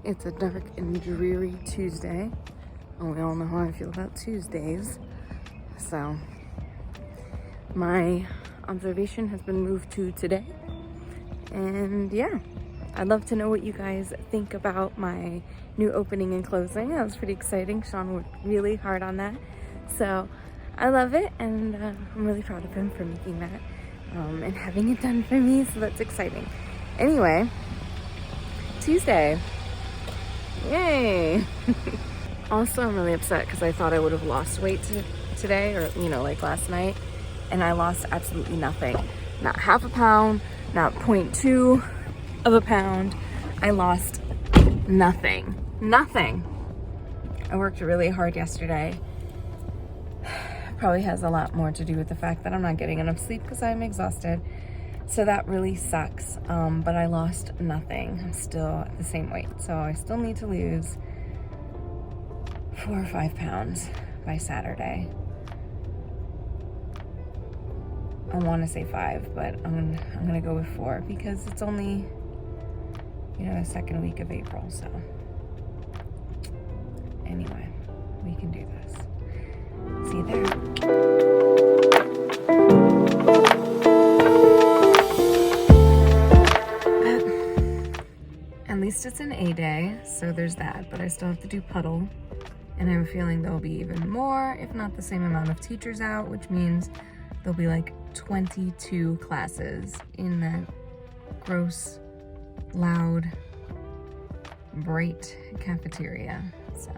It's a dark and dreary Tuesday. And we all know how I feel about Tuesdays. So my observation has been moved to today. And yeah, I'd love to know what you guys think about my new opening and closing. That was pretty exciting. Sean worked really hard on that. So I love it, and I'm really proud of him for making that and having it done for me, so that's exciting. Anyway, Tuesday. Yay! Also, I'm really upset because I thought I would have lost weight today, or like last night, and I lost absolutely nothing. Not half a pound, not 0.2 of a pound. I lost nothing. Nothing. I worked really hard yesterday. Probably has a lot more to do with the fact that I'm not getting enough sleep because I'm exhausted. So that really sucks. But I lost nothing. I'm still at the same weight. So I still need to lose 4 or 5 pounds by Saturday. I want to say 5, but I'm gonna go with 4 because it's only, the second week of April. So anyway, we can do this. See you there. At least it's an A day, so there's that, but I still have to do puddle, and I have a feeling there'll be even more, if not the same amount of teachers out, which means there'll be like 22 classes in that gross, loud, bright cafeteria. So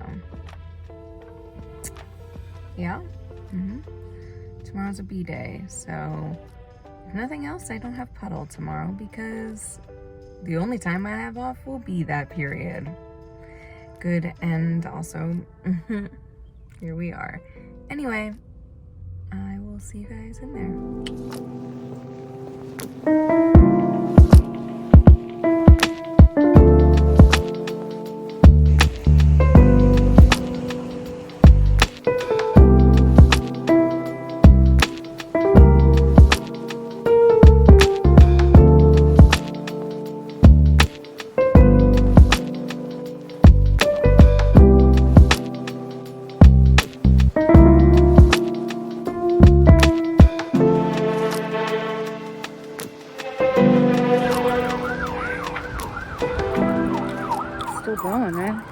yeah. Tomorrow's a B day, so if nothing else, I don't have puddle tomorrow because the only time I have off will be that period. Good, and also, here we are. Anyway, I will see you guys in there. Still going, man.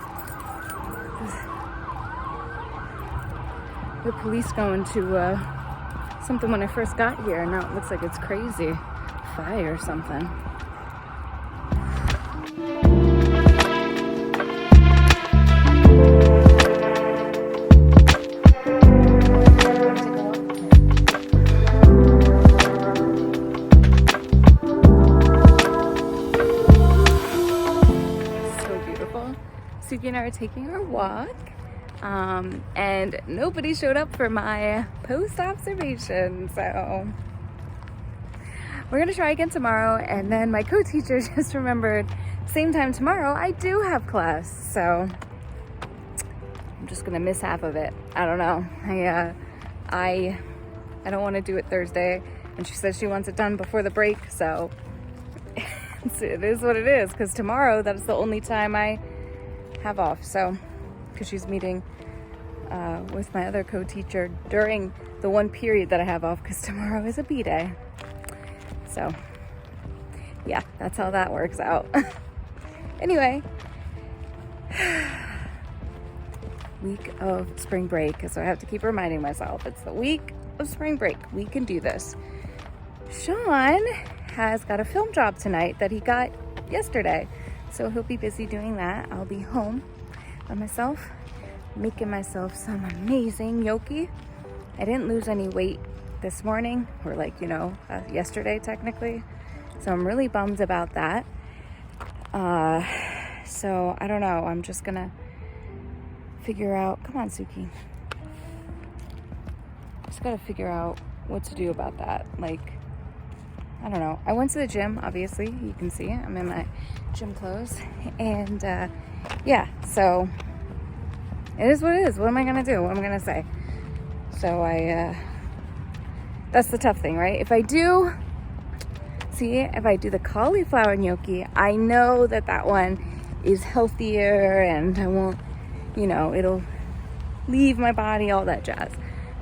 The police going to something when I first got here. Now it looks like it's crazy. Fire or something. Suki and I are taking our walk, and nobody showed up for my post observation, so we're gonna try again tomorrow. And then my co-teacher just remembered, same time tomorrow I do have class, so I'm just gonna miss half of it. I don't know. I don't want to do it Thursday, and she says she wants it done before the break, so it is what it is, because tomorrow that's the only time I have off, so because she's meeting with my other co-teacher during the one period that I have off, because tomorrow is a B day. So yeah, that's how that works out. Anyway, week of spring break, so I have to keep reminding myself it's the week of spring break. We can do this. Sean has got a film job tonight that he got yesterday, so he'll be busy doing that. I'll be home by myself, making myself some amazing gnocchi. I didn't lose any weight this morning, or yesterday technically, so I'm really bummed about that. So I don't know, I'm just gonna figure out, come on Suki, just gotta figure out what to do about that. I don't know. I went to the gym, obviously. You can see I'm in my gym clothes. And yeah, so it is what it is. What am I gonna do? What am I gonna say? So that's the tough thing, right? If I do the cauliflower gnocchi, I know that one is healthier and I won't, it'll leave my body, all that jazz.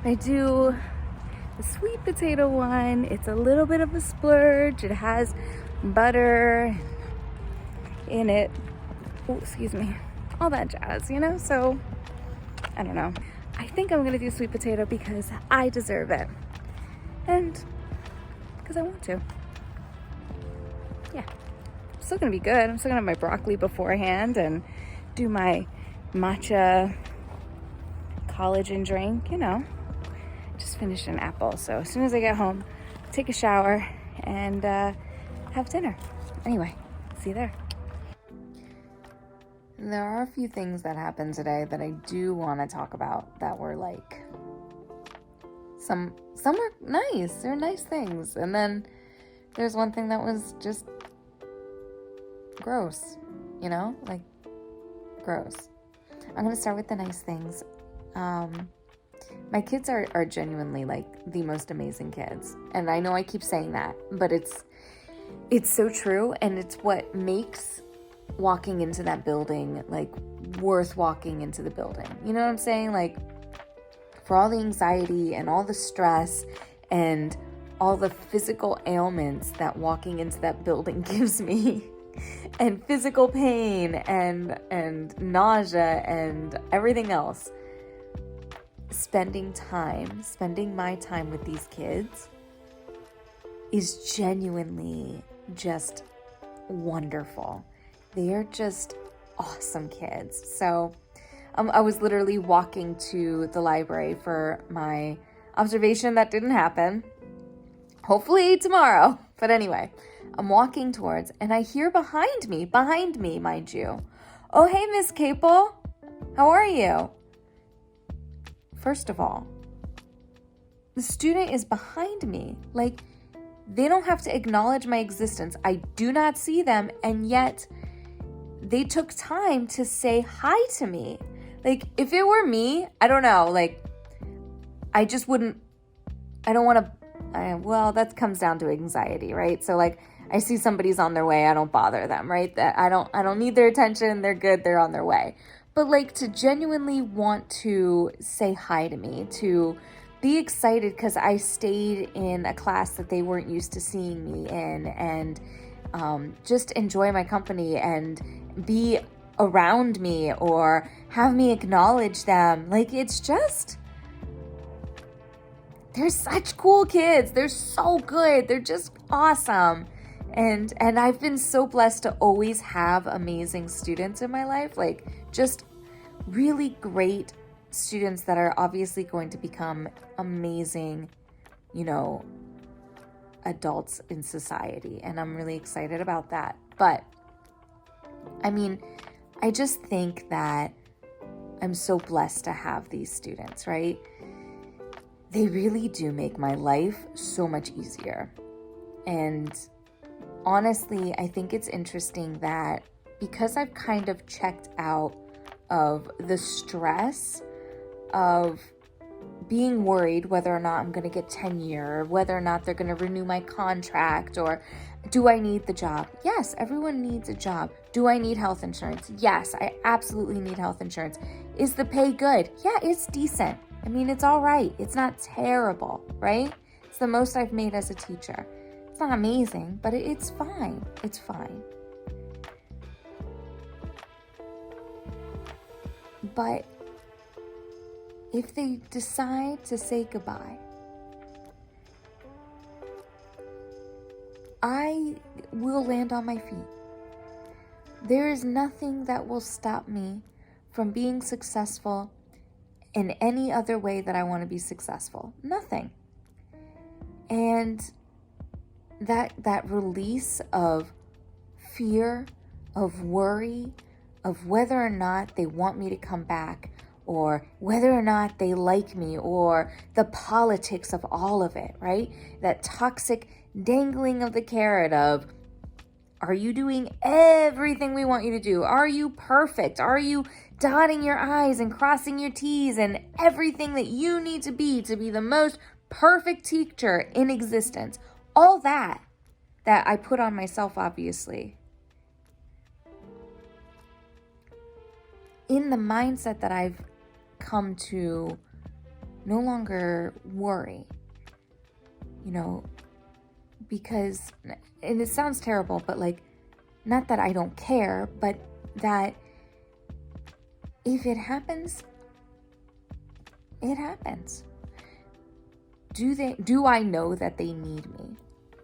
I do the sweet potato one. It's a little bit of a splurge. It has butter in it. Oh, excuse me. All that jazz, So, I don't know. I think I'm gonna do sweet potato because I deserve it. And because I want to. Yeah. It's still gonna be good. I'm still gonna have my broccoli beforehand and do my matcha collagen drink, Just finished an apple. So as soon as I get home, take a shower and have dinner. Anyway, see you there. There are a few things that happened today that I do want to talk about that were like, some were nice. They're nice things. And then there's one thing that was just gross, like gross. I'm going to start with the nice things. My kids are genuinely like the most amazing kids. And I know I keep saying that, but it's so true. And it's what makes walking into that building like worth walking into the building. You know what I'm saying? Like, for all the anxiety and all the stress and all the physical ailments that walking into that building gives me, and physical pain and nausea and everything else, spending my time with these kids is genuinely just wonderful. They are just awesome kids. So I was literally walking to the library for my observation that didn't happen. Hopefully tomorrow. But anyway, I'm walking towards, and I hear behind me, mind you. Oh, hey, Miss Capel. How are you? First of all, the student is behind me. Like, they don't have to acknowledge my existence. I do not see them, and yet they took time to say hi to me. Like, if it were me, I don't know, like, I just wouldn't, I don't want to, well, that comes down to anxiety, right? So, like, I see somebody's on their way, I don't bother them, right? That I don't need their attention, they're good, they're on their way. But, like, to genuinely want to say hi to me, to be excited because I stayed in a class that they weren't used to seeing me in, and just enjoy my company and be around me or have me acknowledge them. Like, it's just, they're such cool kids. They're so good. They're just awesome. And I've been so blessed to always have amazing students in my life, like just really great students that are obviously going to become amazing, adults in society. And I'm really excited about that. But I mean, I just think that I'm so blessed to have these students, right? They really do make my life so much easier. And honestly, I think it's interesting that because I've kind of checked out of the stress of being worried whether or not I'm going to get tenure, whether or not they're going to renew my contract, or do I need the job? Yes, everyone needs a job. Do I need health insurance? Yes, I absolutely need health insurance. Is the pay good? Yeah, it's decent. I mean, it's all right. It's not terrible, right? It's the most I've made as a teacher. It's not amazing, but it's fine. It's fine. But if they decide to say goodbye, I will land on my feet. There is nothing that will stop me from being successful in any other way that I want to be successful. Nothing. And that release of fear, of worry, of whether or not they want me to come back, or whether or not they like me, or the politics of all of it, right? That toxic dangling of the carrot of, are you doing everything we want you to do? Are you perfect? Are you dotting your I's and crossing your T's and everything that you need to be the most perfect teacher in existence? All that I put on myself, obviously. in the mindset that I've come to no longer worry, because, and it sounds terrible, but like, not that I don't care, but that if it happens, it happens. Do I know that they need me?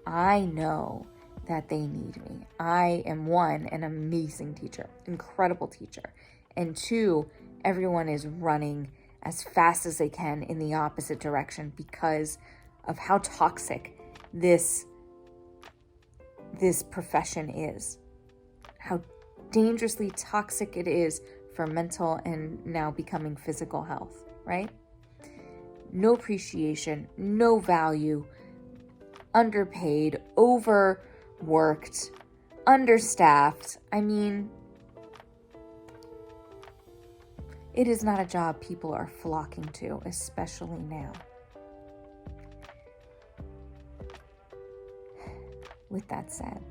I know that they need me. I am, one, an amazing teacher, incredible teacher. And two, everyone is running as fast as they can in the opposite direction because of how toxic this profession is. How dangerously toxic it is for mental and now becoming physical health, right? No appreciation, no value, underpaid, overworked, understaffed. I mean, it is not a job people are flocking to, especially now. With that said,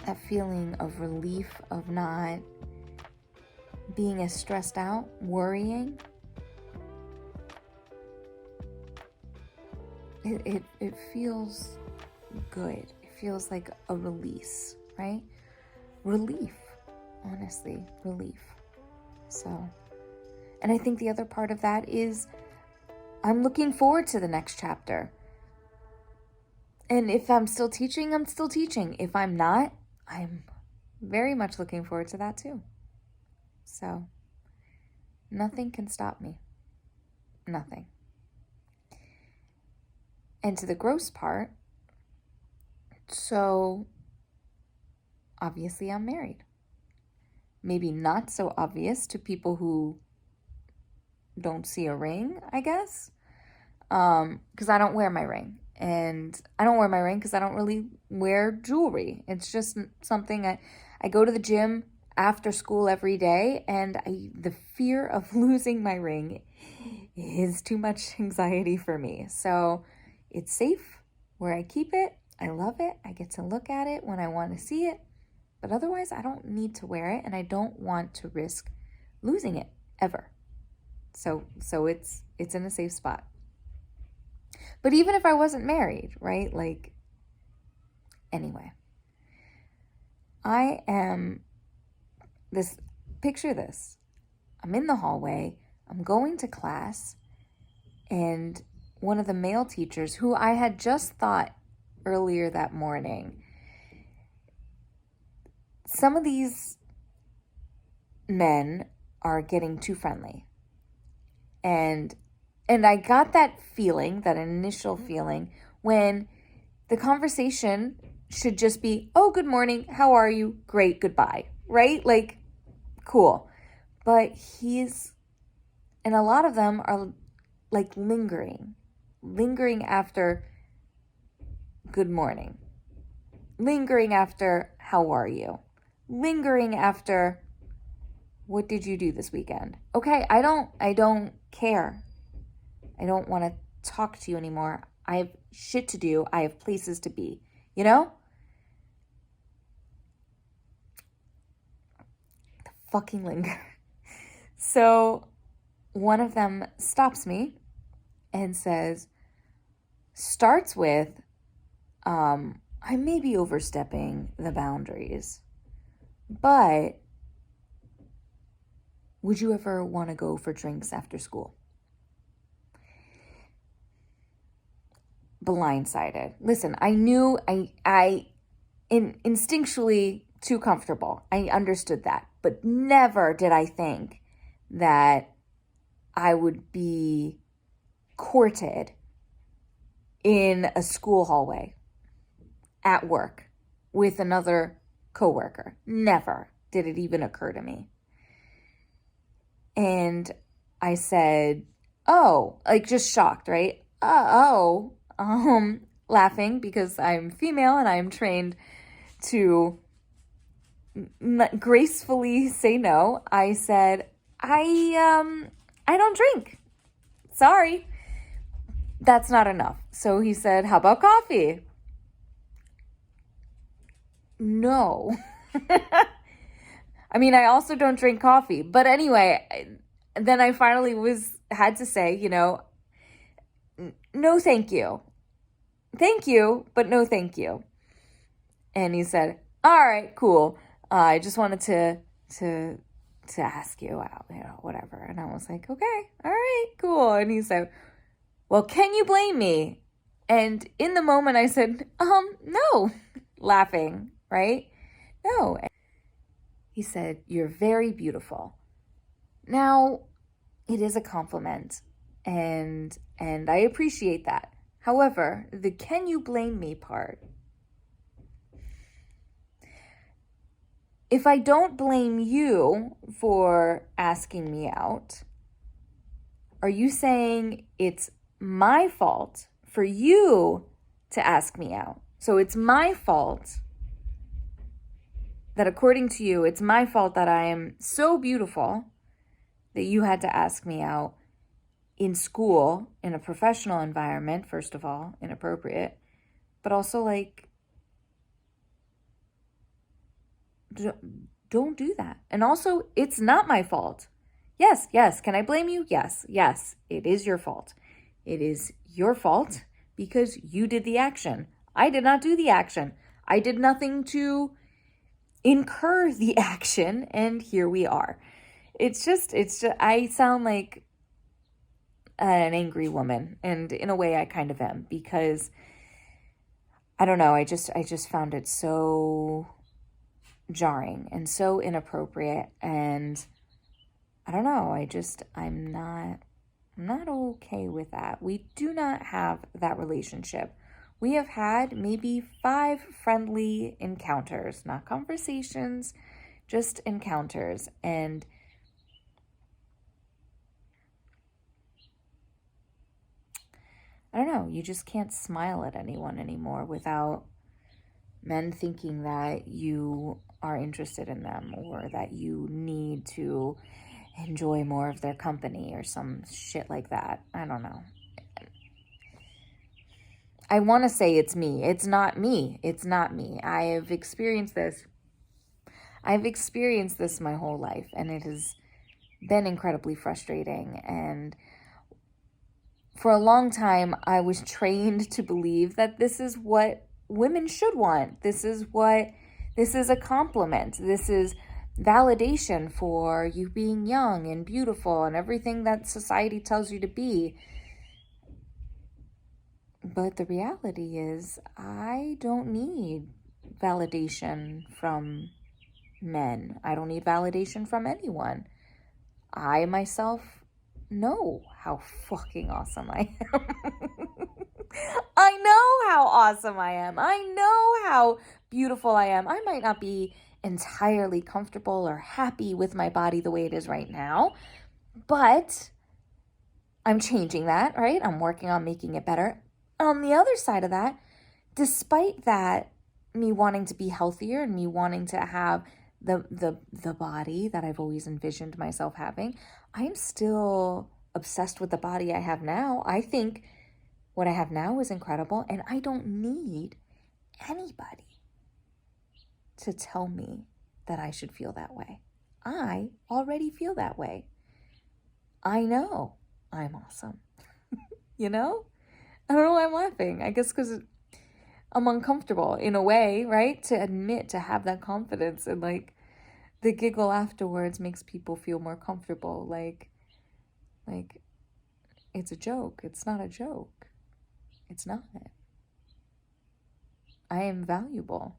that feeling of relief of not being as stressed out, worrying, it feels good. It feels like a release, right? Relief, honestly, relief. So, and I think the other part of that is I'm looking forward to the next chapter. And if I'm still teaching, I'm still teaching. If I'm not, I'm very much looking forward to that too. So, nothing can stop me. Nothing. And to the gross part, so obviously I'm married. Maybe not so obvious to people who don't see a ring, I guess. Because I don't wear my ring. And I don't wear my ring because I don't really wear jewelry. It's just something I go to the gym after school every day, and the fear of losing my ring is too much anxiety for me. So it's safe where I keep it. I love it. I get to look at it when I want to see it. But otherwise, I don't need to wear it, and I don't want to risk losing it ever. So it's in a safe spot. But even if I wasn't married, right? Like, anyway, picture this. I'm in the hallway, I'm going to class, and one of the male teachers who I had just thought earlier that morning, some of these men are getting too friendly. And I got that feeling, that initial feeling, when the conversation should just be, oh, good morning, how are you? Great, goodbye, right? Like, cool. But and a lot of them are like lingering after good morning, lingering after how are you, lingering after what did you do this weekend? Okay, I don't care. I don't want to talk to you anymore. I have shit to do. I have places to be, The fucking linger. So one of them stops me and starts with, I may be overstepping the boundaries, but would you ever want to go for drinks after school? Blindsided. Listen, I knew I instinctually too comfortable. I understood that, but never did I think that I would be courted in a school hallway at work with another coworker. Never did it even occur to me. And I said, oh, like just shocked, right? Laughing because I'm female and I'm trained to gracefully say no. I said, I don't drink. Sorry. That's not enough. So he said, how about coffee? No. I mean, I also don't drink coffee. But anyway, then I finally had to say, no, thank you. Thank you, but no, thank you. And he said, all right, cool. I just wanted to ask you out, whatever. And I was like, okay, all right, cool. And he said, well, can you blame me? And in the moment I said, no, laughing, right? No. He said, you're very beautiful. Now, it is a compliment, and I appreciate that. However, the can you blame me part, if I don't blame you for asking me out, are you saying it's my fault for you to ask me out? So it's my fault that, according to you, it's my fault that I am so beautiful that you had to ask me out in school, in a professional environment, first of all, inappropriate, but also like, don't do that. And also, it's not my fault. Yes, can I blame you? Yes, it is your fault. It is your fault because you did the action. I did not do the action. I did nothing to incur the action, and here we are. It's just, I sound like an angry woman, and in a way I kind of am, because I don't know, I just found it so jarring and so inappropriate, and I don't know, I'm not okay with that. We do not have that relationship. We have had maybe 5 friendly encounters, not conversations, just encounters, and I don't know, you just can't smile at anyone anymore without men thinking that you are interested in them or that you need to enjoy more of their company or some shit like that. I don't know. I want to say it's me. It's not me. It's not me. I've experienced this my whole life, and it has been incredibly frustrating. And for a long time, I was trained to believe that this is what women should want. This is a compliment. This is validation for you being young and beautiful and everything that society tells you to be. But the reality is, I don't need validation from men. I don't need validation from anyone. I myself know how fucking awesome I am. I know how awesome I am. I know how beautiful I am. I might not be entirely comfortable or happy with my body the way it is right now, but I'm changing that, right? I'm working on making it better. On the other side of that, despite that, me wanting to be healthier and me wanting to have the body that I've always envisioned myself having, I'm still obsessed with the body I have now. I think what I have now is incredible, and I don't need anybody to tell me that I should feel that way. I already feel that way. I know I'm awesome. You know? I don't know why I'm laughing. I guess because I'm uncomfortable in a way, right? To admit, to have that confidence, and like the giggle afterwards makes people feel more comfortable. Like it's a joke. It's not a joke. It's not. I am valuable.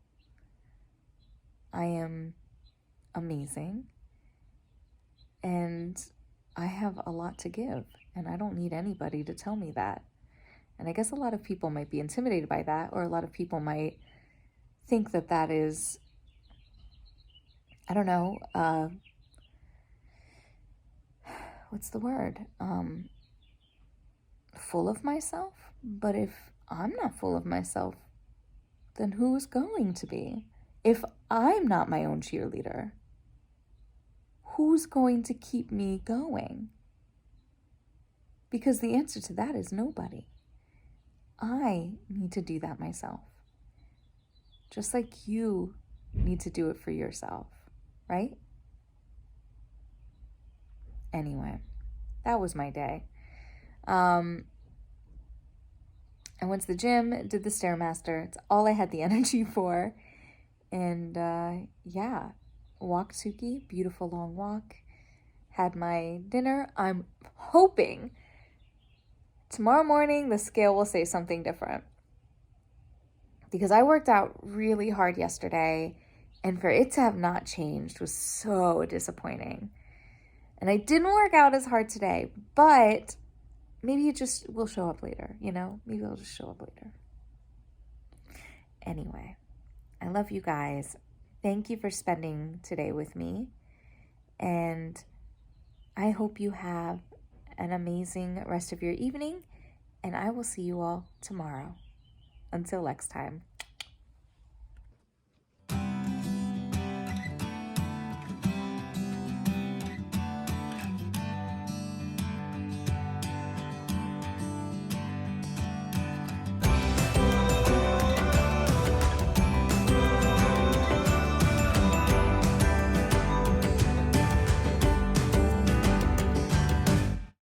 I am amazing. And I have a lot to give. And I don't need anybody to tell me that. And I guess a lot of people might be intimidated by that, or a lot of people might think that that is, I don't know, what's the word? Full of myself? But if I'm not full of myself, then who's going to be? If I'm not my own cheerleader, who's going to keep me going? Because the answer to that is nobody. I need to do that myself. Just like you need to do it for yourself, right? Anyway, that was my day. I went to the gym, did the Stairmaster. It's all I had the energy for. And yeah, walked Suki, beautiful long walk. Had my dinner. I'm hoping tomorrow morning the scale will say something different. Because I worked out really hard yesterday, and for it to have not changed was so disappointing. And I didn't work out as hard today, but maybe it just will show up later, you know? Maybe it'll just show up later. Anyway, I love you guys. Thank you for spending today with me. And I hope you have an amazing rest of your evening. And I will see you all tomorrow. Until next time.